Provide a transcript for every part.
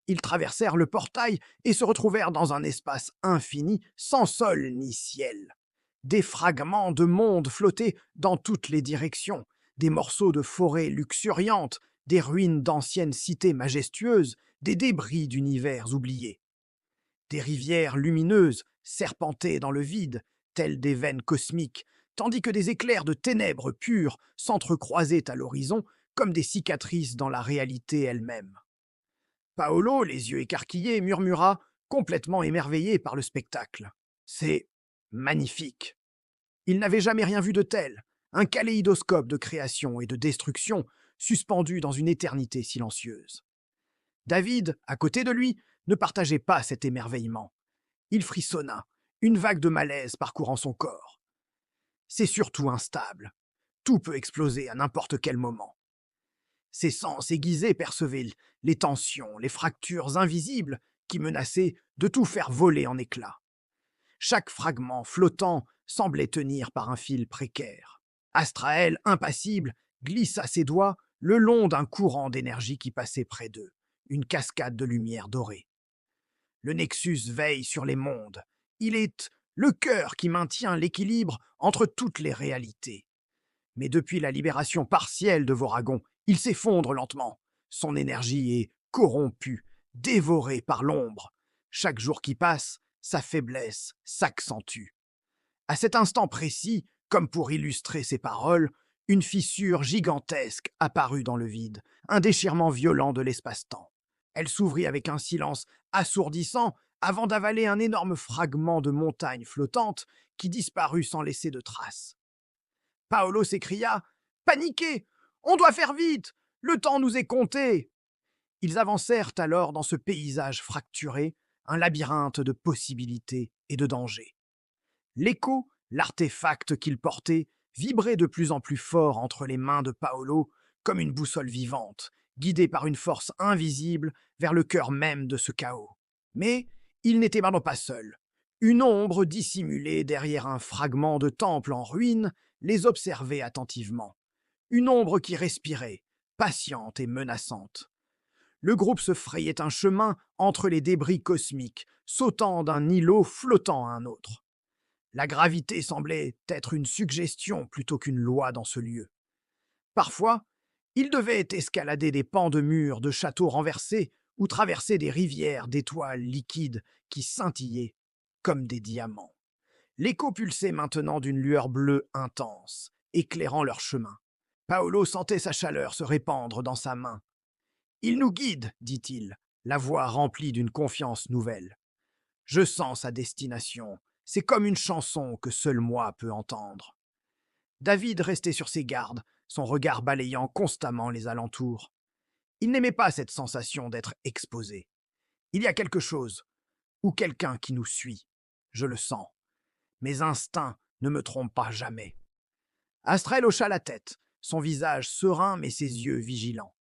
Ils traversèrent le portail et se retrouvèrent dans un espace infini, sans sol ni ciel. Des fragments de monde flottaient dans toutes les directions, des morceaux de forêts luxuriantes, des ruines d'anciennes cités majestueuses, des débris d'univers oubliés. Des rivières lumineuses serpentaient dans le vide, telles des veines cosmiques, tandis que des éclairs de ténèbres pures s'entrecroisaient à l'horizon comme des cicatrices dans la réalité elle-même. Paolo, les yeux écarquillés, murmura, complètement émerveillé par le spectacle. C'est magnifique. Il n'avait jamais rien vu de tel, un kaléidoscope de création et de destruction suspendu dans une éternité silencieuse. David, à côté de lui, ne partageait pas cet émerveillement. Il frissonna, une vague de malaise parcourant son corps. C'est surtout instable. Tout peut exploser à n'importe quel moment. Ses sens aiguisés percevaient les tensions, les fractures invisibles qui menaçaient de tout faire voler en éclats. Chaque fragment flottant semblait tenir par un fil précaire. Astraël, impassible, glissa ses doigts le long d'un courant d'énergie qui passait près d'eux, une cascade de lumière dorée. Le Nexus veille sur les mondes. Il est le cœur qui maintient l'équilibre entre toutes les réalités. Mais depuis la libération partielle de Voragon, il s'effondre lentement. Son énergie est corrompue, dévorée par l'ombre. Chaque jour qui passe, sa faiblesse s'accentue. À cet instant précis, comme pour illustrer ses paroles, une fissure gigantesque apparut dans le vide, un déchirement violent de l'espace-temps. Elle s'ouvrit avec un silence assourdissant avant d'avaler un énorme fragment de montagne flottante qui disparut sans laisser de traces. Paolo s'écria « Paniquez! On doit faire vite! Le temps nous est compté !» Ils avancèrent alors dans ce paysage fracturé, un labyrinthe de possibilités et de dangers. L'écho, l'artefact qu'il portait, vibrait de plus en plus fort entre les mains de Paolo comme une boussole vivante, guidée par une force invisible vers le cœur même de ce chaos. Mais il n'était maintenant pas seul. Une ombre dissimulée derrière un fragment de temple en ruine les observait attentivement. Une ombre qui respirait, patiente et menaçante. Le groupe se frayait un chemin entre les débris cosmiques, sautant d'un îlot flottant à un autre. La gravité semblait être une suggestion plutôt qu'une loi dans ce lieu. Parfois, ils devaient escalader des pans de murs de châteaux renversés ou traverser des rivières d'étoiles liquides qui scintillaient comme des diamants. L'écho pulsait maintenant d'une lueur bleue intense, éclairant leur chemin. Paolo sentait sa chaleur se répandre dans sa main. « Il nous guide, dit-il, la voix remplie d'une confiance nouvelle. Je sens sa destination. C'est comme une chanson que seul moi peux entendre. » David restait sur ses gardes, son regard balayant constamment les alentours. Il n'aimait pas cette sensation d'être exposé. Il y a quelque chose, ou quelqu'un qui nous suit. Je le sens. Mes instincts ne me trompent pas jamais. Astrel hocha la tête, son visage serein mais ses yeux vigilants.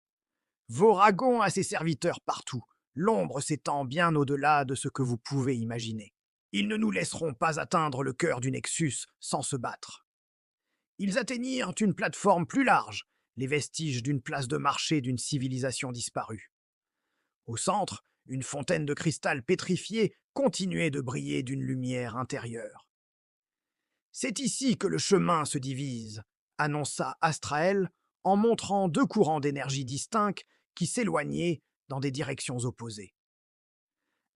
Voragon a ses serviteurs partout, l'ombre s'étend bien au-delà de ce que vous pouvez imaginer. Ils ne nous laisseront pas atteindre le cœur du Nexus sans se battre. Ils atteignirent une plateforme plus large, les vestiges d'une place de marché d'une civilisation disparue. Au centre, une fontaine de cristal pétrifié continuait de briller d'une lumière intérieure. « C'est ici que le chemin se divise », annonça Astrael en montrant deux courants d'énergie distincts qui s'éloignaient dans des directions opposées.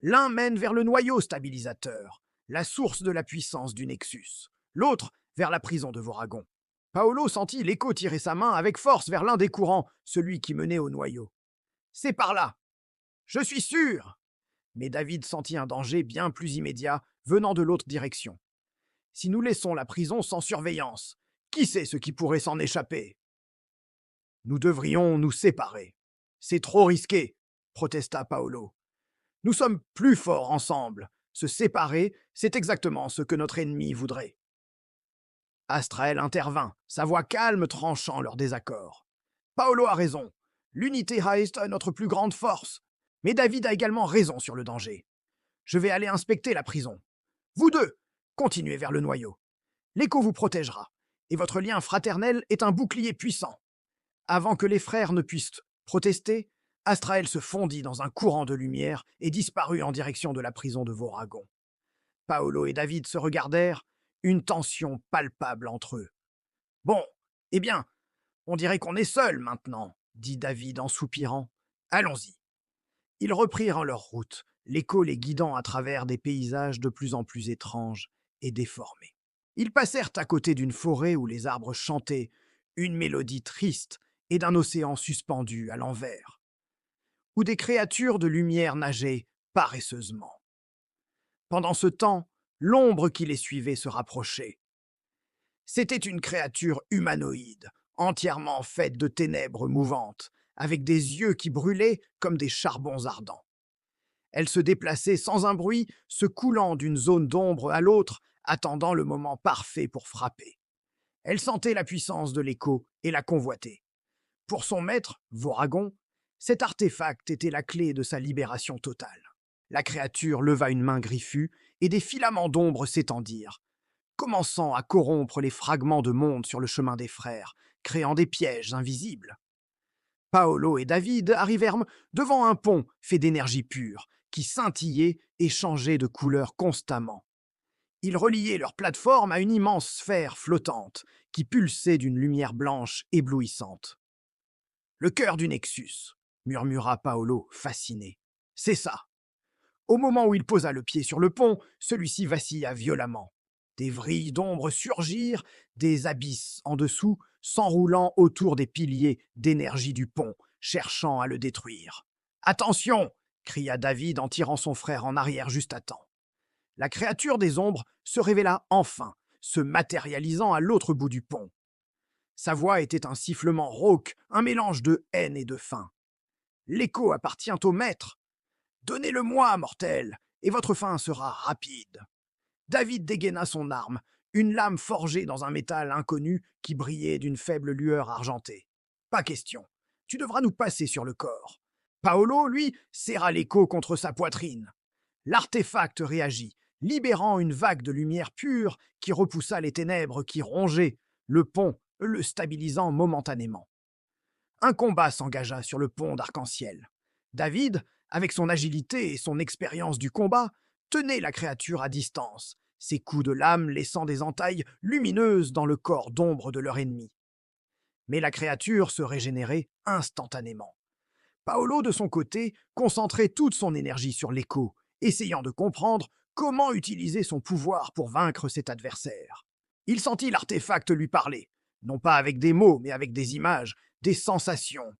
L'un mène vers le noyau stabilisateur, la source de la puissance du Nexus, l'autre vers la prison de Voragon. Paolo sentit l'écho tirer sa main avec force vers l'un des courants, celui qui menait au noyau. « C'est par là. Je suis sûr !» Mais David sentit un danger bien plus immédiat venant de l'autre direction. « Si nous laissons la prison sans surveillance, qui sait ce qui pourrait s'en échapper ?»« Nous devrions nous séparer. C'est trop risqué, » protesta Paolo. « Nous sommes plus forts ensemble. Se séparer, c'est exactement ce que notre ennemi voudrait. » Astrael intervint, sa voix calme tranchant leur désaccord. « Paolo a raison. L'unité reste notre plus grande force. Mais David a également raison sur le danger. Je vais aller inspecter la prison. Vous deux, continuez vers le noyau. L'écho vous protégera, et votre lien fraternel est un bouclier puissant. Avant que les frères ne puissent protester, Astrael se fondit dans un courant de lumière et disparut en direction de la prison de Voragon. Paolo et David se regardèrent, une tension palpable entre eux. Bon, eh bien, on dirait qu'on est seuls maintenant, dit David en soupirant. Allons-y. Ils reprirent leur route, l'écho les guidant à travers des paysages de plus en plus étranges et déformés. Ils passèrent à côté d'une forêt où les arbres chantaient une mélodie triste et d'un océan suspendu à l'envers, où des créatures de lumière nageaient paresseusement. Pendant ce temps, l'ombre qui les suivait se rapprochait. C'était une créature humanoïde, entièrement faite de ténèbres mouvantes, avec des yeux qui brûlaient comme des charbons ardents. Elle se déplaçait sans un bruit, se coulant d'une zone d'ombre à l'autre, attendant le moment parfait pour frapper. Elle sentait la puissance de l'écho et la convoitait. Pour son maître, Voragon, cet artefact était la clé de sa libération totale. La créature leva une main griffue et des filaments d'ombre s'étendirent, commençant à corrompre les fragments de monde sur le chemin des frères, créant des pièges invisibles. Paolo et David arrivèrent devant un pont fait d'énergie pure, qui scintillait et changeait de couleur constamment. Ils reliaient leur plateforme à une immense sphère flottante, qui pulsait d'une lumière blanche éblouissante. Le cœur du Nexus, murmura Paolo, fasciné. C'est ça. Au moment où il posa le pied sur le pont, celui-ci vacilla violemment. Des vrilles d'ombre surgirent, des abysses en dessous, s'enroulant autour des piliers d'énergie du pont, cherchant à le détruire. « Attention !» cria David en tirant son frère en arrière juste à temps. La créature des ombres se révéla enfin, se matérialisant à l'autre bout du pont. Sa voix était un sifflement rauque, un mélange de haine et de faim. « L'écho appartient au maître. Donnez-le-moi, mortel, et votre fin sera rapide. » David dégaina son arme, une lame forgée dans un métal inconnu qui brillait d'une faible lueur argentée. Pas question, tu devras nous passer sur le corps. Paolo, lui, serra l'écho contre sa poitrine. L'artefact réagit, libérant une vague de lumière pure qui repoussa les ténèbres qui rongeaient le pont, le stabilisant momentanément. Un combat s'engagea sur le pont d'arc-en-ciel. David, avec son agilité et son expérience du combat, tenait la créature à distance, ses coups de lame laissant des entailles lumineuses dans le corps d'ombre de leur ennemi. Mais la créature se régénérait instantanément. Paolo, de son côté, concentrait toute son énergie sur l'écho, essayant de comprendre comment utiliser son pouvoir pour vaincre cet adversaire. Il sentit l'artefact lui parler, non pas avec des mots, mais avec des images, des sensations.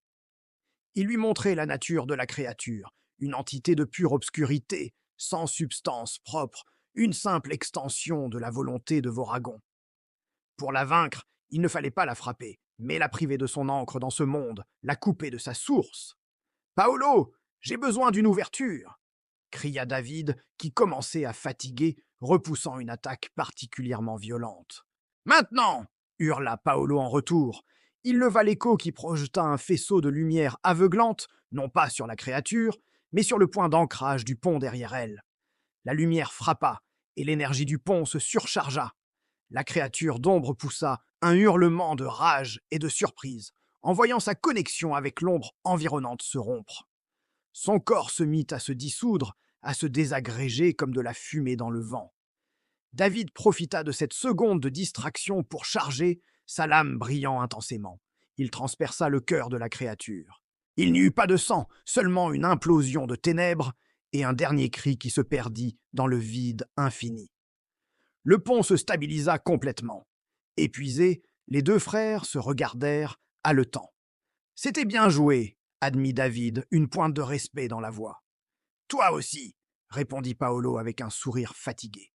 Il lui montrait la nature de la créature, une entité de pure obscurité, sans substance propre, une simple extension de la volonté de Voragon. Pour la vaincre, il ne fallait pas la frapper, mais la priver de son ancre dans ce monde, la couper de sa source. « Paolo, j'ai besoin d'une ouverture !» cria David, qui commençait à fatiguer, repoussant une attaque particulièrement violente. « Maintenant !» hurla Paolo en retour. Il leva l'écho qui projeta un faisceau de lumière aveuglante, non pas sur la créature, mais sur le point d'ancrage du pont derrière elle. La lumière frappa, et l'énergie du pont se surchargea. La créature d'ombre poussa un hurlement de rage et de surprise, en voyant sa connexion avec l'ombre environnante se rompre. Son corps se mit à se dissoudre, à se désagréger comme de la fumée dans le vent. David profita de cette seconde de distraction pour charger, sa lame brillant intensément. Il transperça le cœur de la créature. Il n'y eut pas de sang, seulement une implosion de ténèbres et un dernier cri qui se perdit dans le vide infini. Le pont se stabilisa complètement. Épuisés, les deux frères se regardèrent, haletants. « C'était bien joué », admit David, une pointe de respect dans la voix. « Toi aussi », répondit Paolo avec un sourire fatigué.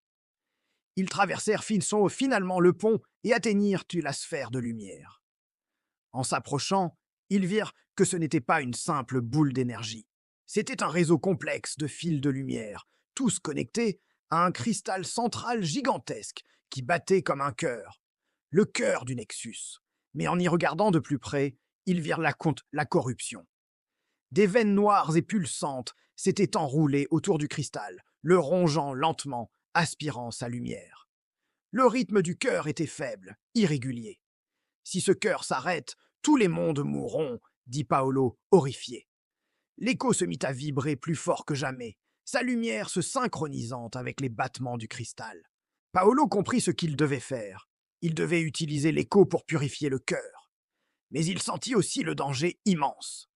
Ils traversèrent finalement le pont et atteignirent la sphère de lumière. En s'approchant, ils virent que ce n'était pas une simple boule d'énergie. C'était un réseau complexe de fils de lumière, tous connectés à un cristal central gigantesque qui battait comme un cœur. Le cœur du Nexus. Mais en y regardant de plus près, ils virent la corruption. Des veines noires et pulsantes s'étaient enroulées autour du cristal, le rongeant lentement, aspirant sa lumière. Le rythme du cœur était faible, irrégulier. « Si ce cœur s'arrête, tous les mondes mourront », dit Paolo, horrifié. L'écho se mit à vibrer plus fort que jamais, sa lumière se synchronisant avec les battements du cristal. Paolo comprit ce qu'il devait faire. Il devait utiliser l'écho pour purifier le cœur. Mais il sentit aussi le danger immense.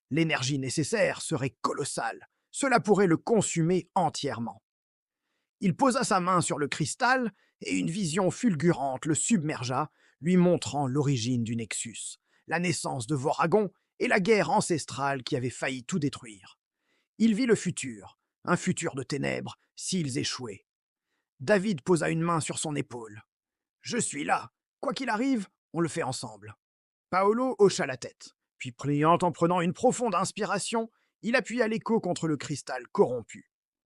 L'énergie nécessaire serait colossale. Cela pourrait le consumer entièrement. Il posa sa main sur le cristal et une vision fulgurante le submergea, lui montrant l'origine du Nexus, la naissance de Voragon et la guerre ancestrale qui avait failli tout détruire. Il vit le futur, un futur de ténèbres, s'ils échouaient. David posa une main sur son épaule. « Je suis là. Quoi qu'il arrive, on le fait ensemble. » Paolo hocha la tête, puis priant en prenant une profonde inspiration, il appuya l'écho contre le cristal corrompu.